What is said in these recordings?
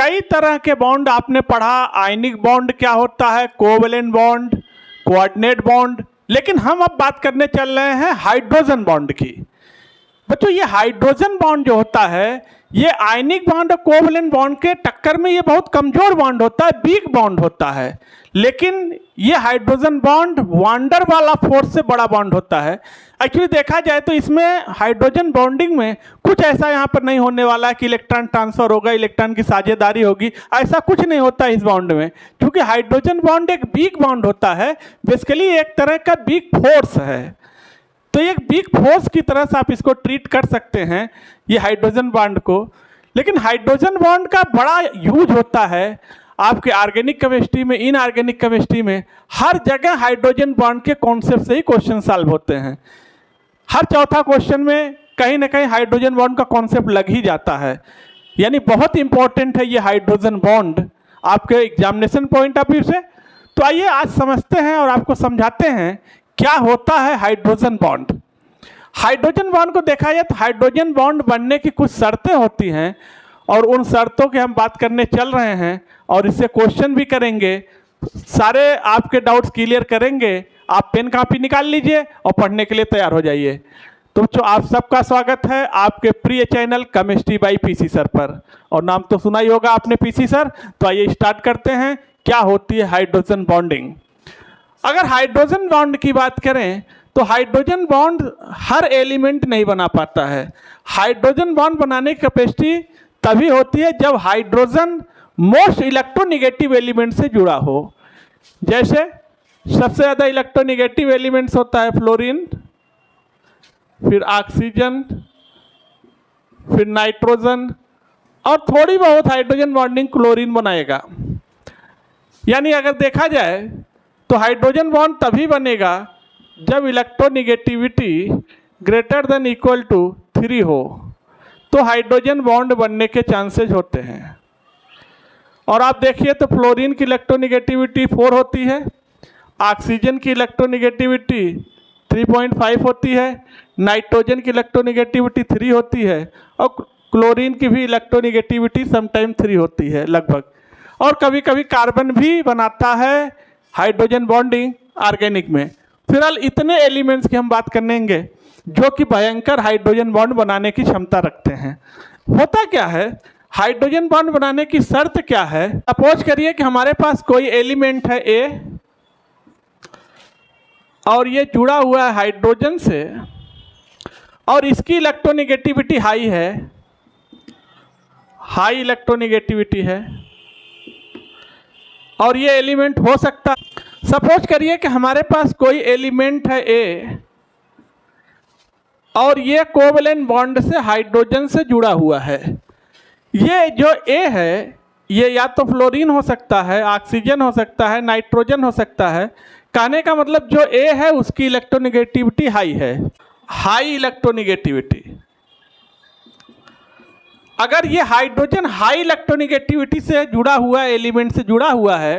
कई तरह के बॉन्ड आपने पढ़ा, आयनिक बॉन्ड क्या होता है, कोवैलेंट बॉन्ड, कोऑर्डिनेट बॉन्ड, लेकिन हम अब बात करने चल रहे हैं हाइड्रोजन बॉन्ड की। बच्चों ये हाइड्रोजन बॉन्ड जो होता है ये आयनिक बॉन्ड और कोवैलेंट बॉन्ड के टक्कर में ये बहुत कमजोर बॉन्ड होता है, वीक बॉन्ड होता है, लेकिन ये हाइड्रोजन बॉन्ड वांडर वाला फोर्स से बड़ा बॉन्ड होता है। एक्चुअली देखा जाए तो इसमें हाइड्रोजन बॉन्डिंग में कुछ ऐसा यहाँ पर नहीं होने वाला है कि इलेक्ट्रॉन ट्रांसफर होगा, इलेक्ट्रॉन की साझेदारी होगी, ऐसा कुछ नहीं होता इस बॉन्ड में, क्योंकि हाइड्रोजन बॉन्ड एक वीक बॉन्ड होता है, बेसिकली एक तरह का वीक फोर्स है। तो एक वीक फोर्स की तरह से आप इसको ट्रीट कर सकते हैं ये हाइड्रोजन बॉन्ड को। लेकिन हाइड्रोजन बॉन्ड का बड़ा यूज होता है आपके ऑर्गेनिक केमिस्ट्री में, इनऑर्गेनिक केमिस्ट्री में, हर जगह हाइड्रोजन बॉन्ड के कॉन्सेप्ट से ही क्वेश्चन सॉल्व होते हैं। हर चौथा क्वेश्चन में कहीं ना कहीं हाइड्रोजन बॉन्ड का कॉन्सेप्ट लग ही जाता है, यानी बहुत इंपॉर्टेंट है ये हाइड्रोजन बॉन्ड आपके एग्जामिनेशन पॉइंट ऑफ व्यू से। तो आइए आज समझते हैं और आपको समझाते हैं क्या होता है हाइड्रोजन बॉन्ड। हाइड्रोजन बॉन्ड को देखा जाए तो हाइड्रोजन बॉन्ड बनने की कुछ शर्तें होती हैं और उन शर्तों की हम बात करने चल रहे हैं और इससे क्वेश्चन भी करेंगे, सारे आपके डाउट्स क्लियर करेंगे। आप पेन कापी निकाल लीजिए और पढ़ने के लिए तैयार हो जाइए। तो बच्चों आप सबका स्वागत है आपके प्रिय channel chemistry bye PC sir पर, और नाम तो सुना ही होगा आपने पीसी सर। तो आइए स्टार्ट करते हैं क्या होती है हाइड्रोजन बॉन्डिंग। अगर हाइड्रोजन बॉन्ड की बात करें तो हाइड्रोजन बॉन्ड हर एलिमेंट नहीं बना पाता है। हाइड्रोजन बॉन्ड बनाने की कैपेसिटी तभी होती है जब हाइड्रोजन मोस्ट इलेक्ट्रोनेगेटिव एलिमेंट से जुड़ा हो। जैसे सबसे ज़्यादा इलेक्ट्रोनेगेटिव एलिमेंट्स होता है फ्लोरीन, फिर ऑक्सीजन, फिर नाइट्रोजन, और थोड़ी बहुत हाइड्रोजन बॉन्डिंग क्लोरीन बनाएगा। यानी अगर देखा जाए तो हाइड्रोजन बॉन्ड तभी बनेगा जब electronegativity greater than equal to 3 हो, तो हाइड्रोजन बॉन्ड बनने के चांसेस होते हैं। और आप देखिए तो फ्लोरीन की इलेक्ट्रोनेगेटिविटी 4 होती है, ऑक्सीजन की इलेक्ट्रोनेगेटिविटी 3.5 होती है, नाइट्रोजन की इलेक्ट्रोनेगेटिविटी 3 होती है, और क्लोरीन की भी इलेक्ट्रोनेगेटिविटी समटाइम 3 होती है लगभग। और कभी कभी कार्बन भी बनाता है हाइड्रोजन बॉन्डिंग ऑर्गेनिक में। फिलहाल इतने एलिमेंट्स की हम बात करेंगे जो कि भयंकर हाइड्रोजन बॉन्ड बनाने की क्षमता रखते हैं। होता क्या है, हाइड्रोजन बॉन्ड बनाने की शर्त क्या है। सपोज करिए कि हमारे पास कोई एलिमेंट है ए और ये जुड़ा हुआ है हाइड्रोजन से और इसकी इलेक्ट्रोनेगेटिविटी हाई है, हाई इलेक्ट्रोनेगेटिविटी है, और ये एलिमेंट हो सकता है। सपोज करिए कि हमारे पास कोई एलिमेंट है ए और ये कोवैलेंट बॉन्ड से हाइड्रोजन से जुड़ा हुआ है। ये जो ए है ये या तो फ्लोरीन हो सकता है, ऑक्सीजन हो सकता है, नाइट्रोजन हो सकता है। कहने का मतलब जो ए है उसकी इलेक्ट्रोनेगेटिविटी हाई है, हाई इलेक्ट्रोनेगेटिविटी। अगर ये हाइड्रोजन हाई इलेक्ट्रोनेगेटिविटी से जुड़ा हुआ एलिमेंट से जुड़ा हुआ है,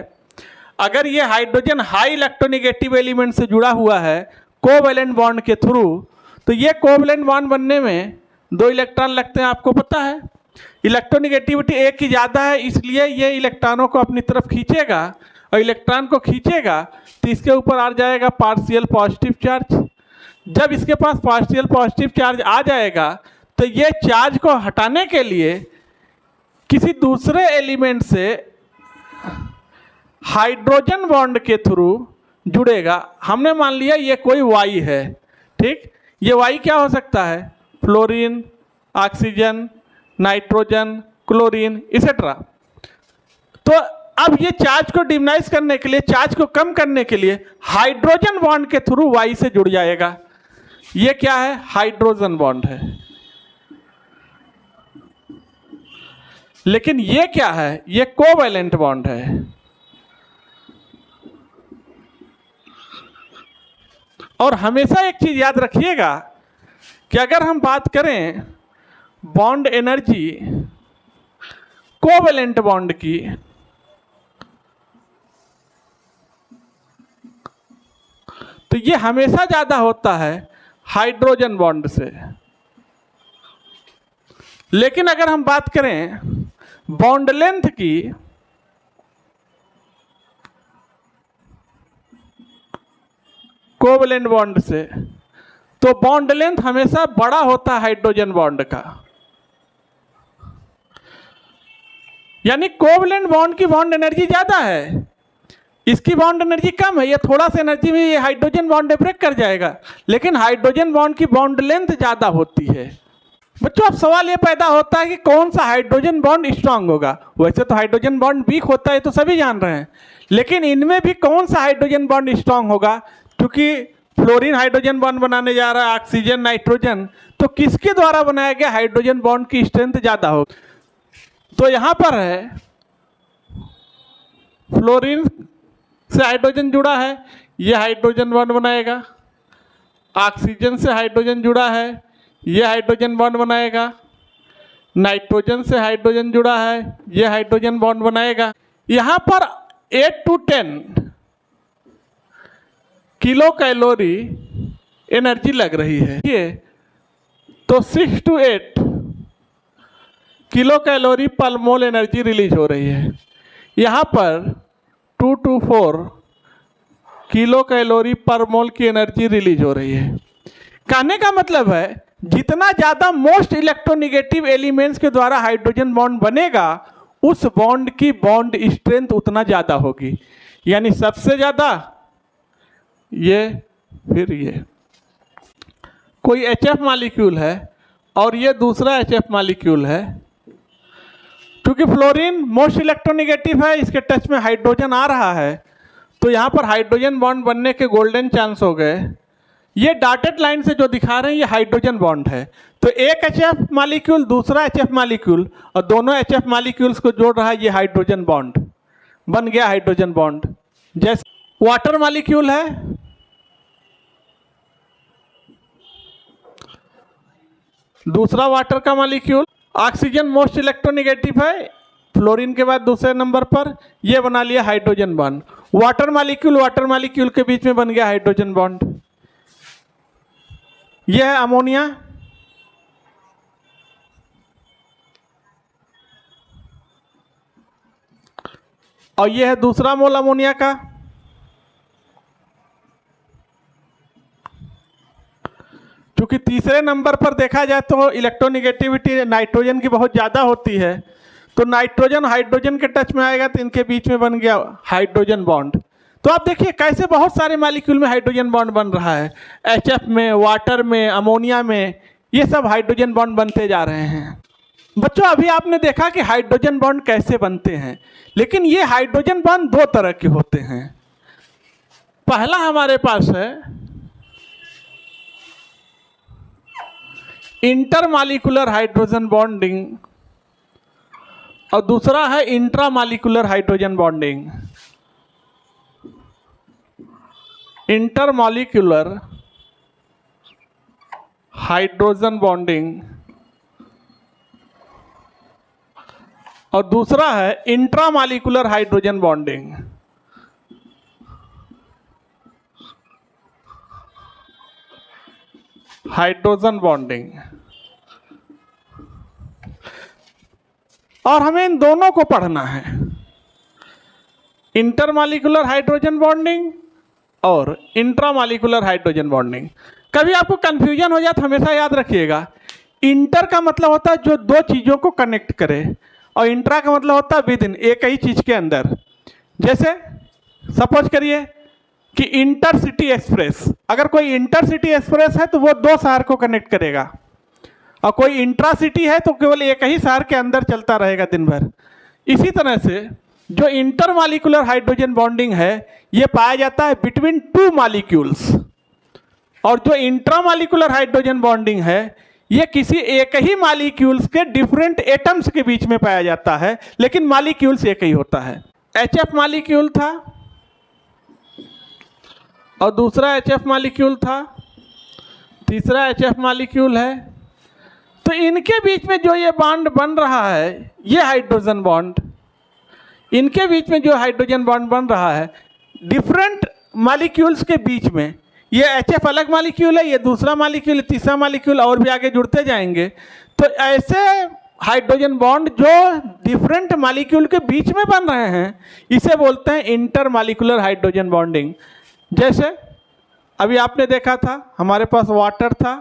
अगर ये हाइड्रोजन हाई इलेक्ट्रोनेगेटिव एलिमेंट से जुड़ा हुआ है कोवैलेंट बॉन्ड के थ्रू, तो ये कोवैलेंट बॉन्ड बनने में 2 इलेक्ट्रॉन लगते हैं, आपको पता है। इलेक्ट्रोनेगेटिविटी एक की ज़्यादा है इसलिए ये इलेक्ट्रॉनों को अपनी तरफ खींचेगा, और इलेक्ट्रॉन को खींचेगा तो इसके ऊपर आ जाएगा पार्शियल पॉजिटिव चार्ज। जब इसके पास पार्शियल पॉजिटिव चार्ज आ जाएगा तो ये चार्ज को हटाने के लिए किसी दूसरे एलिमेंट से हाइड्रोजन बॉन्ड के थ्रू जुड़ेगा। हमने मान लिया ये कोई वाई है, ठीक। ये वाई क्या हो सकता है, फ्लोरीन, ऑक्सीजन, नाइट्रोजन, क्लोरीन इसेट्रा। तो अब ये चार्ज को डिमिनाइज करने के लिए, चार्ज को कम करने के लिए हाइड्रोजन बॉन्ड के थ्रू वाई से जुड़ जाएगा। ये क्या है, हाइड्रोजन बॉन्ड है। लेकिन ये क्या है, ये कोवैलेंट बॉन्ड है। और हमेशा एक चीज याद रखिएगा कि अगर हम बात करें बॉन्ड एनर्जी कोवैलेंट बॉन्ड की, तो ये हमेशा ज़्यादा होता है हाइड्रोजन बॉन्ड से। लेकिन अगर हम बात करें बॉन्ड लेंथ की कोवलेंट बॉन्ड से, तो बॉन्ड लेंथ हमेशा बड़ा होता है हाइड्रोजन बॉन्ड का। यानी कोवलेंट बॉन्ड की बॉन्ड एनर्जी ज्यादा है, इसकी बॉन्ड एनर्जी कम है, ये थोड़ा सा एनर्जी में ये हाइड्रोजन बॉन्ड ब्रेक कर जाएगा, लेकिन हाइड्रोजन बॉन्ड की बॉन्ड लेंथ ज़्यादा होती है। बच्चों अब सवाल ये पैदा होता है कि कौन सा हाइड्रोजन बॉन्ड स्ट्रांग होगा। वैसे तो हाइड्रोजन बॉन्ड वीक होता है तो सभी जान रहे हैं, लेकिन इनमें भी कौन सा हाइड्रोजन बॉन्ड स्ट्रांग होगा, क्योंकि फ्लोरीन हाइड्रोजन बॉन्ड बनाने जा रहा है, ऑक्सीजन नाइट्रोजन, तो किसके द्वारा बनाया गया हाइड्रोजन बॉन्ड की स्ट्रेंथ ज़्यादा होगी। तो यहाँ पर है फ्लोरीन से हाइड्रोजन जुड़ा है, ये हाइड्रोजन बॉन्ड बनाएगा। ऑक्सीजन से हाइड्रोजन जुड़ा है, ये हाइड्रोजन बॉन्ड बनाएगा। नाइट्रोजन से हाइड्रोजन जुड़ा है, ये हाइड्रोजन बॉन्ड बनाएगा। यहाँ पर 8 to 10 किलो कैलोरी एनर्जी लग रही है, ये तो 6 to 8 किलो कैलोरी पर मोल एनर्जी रिलीज हो रही है। यहाँ पर 2 to 4 किलो कैलोरी पर मोल की एनर्जी रिलीज हो रही है। कहने का मतलब है जितना ज़्यादा मोस्ट इलेक्ट्रोनिगेटिव एलिमेंट्स के द्वारा हाइड्रोजन बॉन्ड बनेगा, उस बॉन्ड की बॉन्ड स्ट्रेंथ उतना ज़्यादा होगी। यानी सबसे ज़्यादा ये, फिर ये कोई HF मॉलिक्यूल है और ये दूसरा HF मॉलिक्यूल है। क्योंकि फ्लोरीन मोस्ट इलेक्ट्रोनिगेटिव है, इसके टच में हाइड्रोजन आ रहा है, तो यहाँ पर हाइड्रोजन बॉन्ड बनने के गोल्डन चांस हो गए। ये डॉटेड लाइन से जो दिखा रहे हैं ये हाइड्रोजन बॉन्ड है, तो एक HF मॉलिक्यूल दूसरा HF मॉलिक्यूल और दोनों HF मॉलिक्यूल्स को जोड़ रहा है, ये हाइड्रोजन बॉन्ड बन गया हाइड्रोजन बॉन्ड। जैसे वाटर मॉलिक्यूल है, दूसरा वाटर का मॉलिक्यूल, ऑक्सीजन मोस्ट इलेक्ट्रोनिगेटिव है, फ्लोरीन के बाद दूसरे नंबर पर, यह बना लिया हाइड्रोजन बॉन्ड। वाटर मॉलिक्यूल के बीच में बन गया हाइड्रोजन बॉन्ड। यह है अमोनिया, और यह है दूसरा मोल अमोनिया का। क्योंकि तीसरे नंबर पर देखा जाए तो इलेक्ट्रोनिगेटिविटी नाइट्रोजन की बहुत ज़्यादा होती है, तो नाइट्रोजन हाइड्रोजन के टच में आएगा तो इनके बीच में बन गया हाइड्रोजन बॉन्ड। तो आप देखिए कैसे बहुत सारे मॉलिक्यूल में हाइड्रोजन बॉन्ड बन रहा है, HF में, वाटर में, अमोनिया में, ये सब हाइड्रोजन बॉन्ड बनते जा रहे हैं। बच्चों अभी आपने देखा कि हाइड्रोजन बॉन्ड कैसे बनते हैं, लेकिन ये हाइड्रोजन बॉन्ड दो तरह के होते हैं। पहला हमारे पास है इंटरमॉलिक्यूलर हाइड्रोजन बॉन्डिंग और दूसरा है intramolecular hydrogen bonding. Intermolecular hydrogen bonding और दूसरा है intramolecular hydrogen bonding. Hydrogen bonding, और हमें इन दोनों को पढ़ना है, इंटरमॉलिक्यूलर हाइड्रोजन बॉन्डिंग और इंट्रामॉलिक्यूलर हाइड्रोजन बॉन्डिंग। कभी आपको कंफ्यूजन हो जाए तो हमेशा याद रखिएगा, इंटर का मतलब होता है जो दो चीज़ों को कनेक्ट करे, और इंट्रा का मतलब होता है विद इन, एक ही चीज़ के अंदर। जैसे सपोज करिए कि इंटरसिटी एक्सप्रेस, अगर कोई इंटरसिटी एक्सप्रेस है तो वो दो शहर को कनेक्ट करेगा, और कोई इंट्रासिटी है तो केवल एक ही शहर के अंदर चलता रहेगा दिन भर। इसी तरह से जो इंटरमॉलिक्यूलर हाइड्रोजन बॉन्डिंग है ये पाया जाता है बिटवीन टू मॉलिक्यूल्स, और जो इंट्रामॉलिक्यूलर हाइड्रोजन बॉन्डिंग है ये किसी एक ही मॉलिक्यूल्स के डिफरेंट एटम्स के बीच में पाया जाता है, लेकिन मॉलिक्यूल्स एक ही होता है। HF मॉलिक्यूल था और दूसरा HF मॉलिक्यूल था, तीसरा HF मॉलिक्यूल है, तो इनके बीच में जो ये बॉन्ड बन रहा है ये हाइड्रोजन बॉन्ड, इनके बीच में जो हाइड्रोजन बॉन्ड बन रहा है डिफरेंट मॉलिक्यूल्स के बीच में, ये HF अलग मॉलिक्यूल है, ये दूसरा मॉलिक्यूल, तीसरा मॉलिक्यूल, और भी आगे जुड़ते जाएंगे। तो ऐसे हाइड्रोजन बॉन्ड जो डिफरेंट मॉलिक्यूल के बीच में बन रहे हैं, इसे बोलते हैं इंटरमॉलिक्यूलर हाइड्रोजन बॉन्डिंग। जैसे अभी आपने देखा था, हमारे पास वाटर था,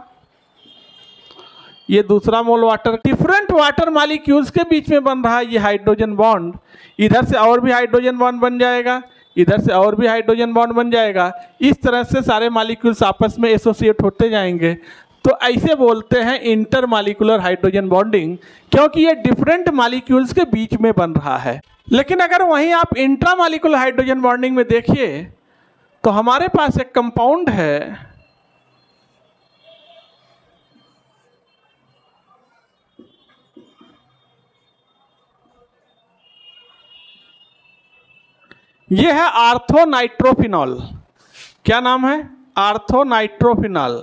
ये दूसरा मोल वाटर, डिफरेंट वाटर मॉलिक्यूल्स के बीच में बन रहा है ये हाइड्रोजन बॉन्ड। इधर से और भी हाइड्रोजन बॉन्ड बन जाएगा, इधर से और भी हाइड्रोजन बॉन्ड बन जाएगा। इस तरह से सारे मॉलिक्यूल्स आपस में एसोसिएट होते जाएंगे। तो ऐसे बोलते हैं इंटरमॉलिक्यूलर हाइड्रोजन बॉन्डिंग, क्योंकि ये डिफरेंट मॉलिक्यूल्स के बीच में बन रहा है। लेकिन अगर वहीं आप इंट्रामॉलिक्यूलर हाइड्रोजन बॉन्डिंग में देखिए तो हमारे पास एक कंपाउंड है, ये है आर्थोनाइट्रोफिनॉल। क्या नाम है? आर्थोनाइट्रोफिनॉल।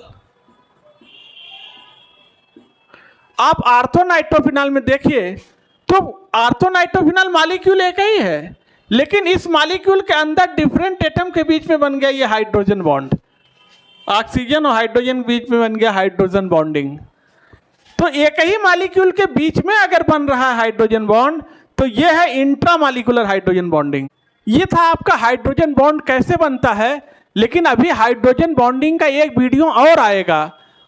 आप आर्थोनाइट्रोफिनॉल में देखिए तो आर्थोनाइट्रोफिनॉल मॉलिक्यूल एक ही है, लेकिन इस मॉलिक्यूल के अंदर डिफरेंट एटम के बीच में बन गया ये हाइड्रोजन बॉन्ड। ऑक्सीजन और हाइड्रोजन के बीच में बन गया हाइड्रोजन बॉन्डिंग। तो एक ही मॉलिक्यूल के बीच में अगर बन रहा है हाइड्रोजन बॉन्ड तो ये है इंट्रामॉलिक्यूलर हाइड्रोजन बॉन्डिंग। ये था आपका हाइड्रोजन बॉन्ड कैसे बनता है। लेकिन अभी हाइड्रोजन बॉन्डिंग का एक वीडियो और आएगा,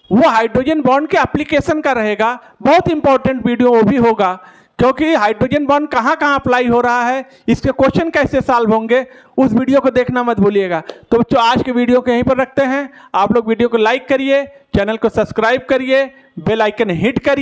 वो हाइड्रोजन बॉन्ड के एप्लीकेशन का रहेगा। बहुत इंपॉर्टेंट वीडियो वो भी होगा, क्योंकि हाइड्रोजन बॉन्ड कहाँ कहाँ अप्लाई हो रहा है, इसके क्वेश्चन कैसे सॉल्व होंगे, उस वीडियो को देखना मत भूलिएगा। तो बच्चों आज के वीडियो को यहीं पर रखते हैं। आप लोग वीडियो को लाइक करिए, चैनल को सब्सक्राइब करिए, बेल आइकन हिट करिए।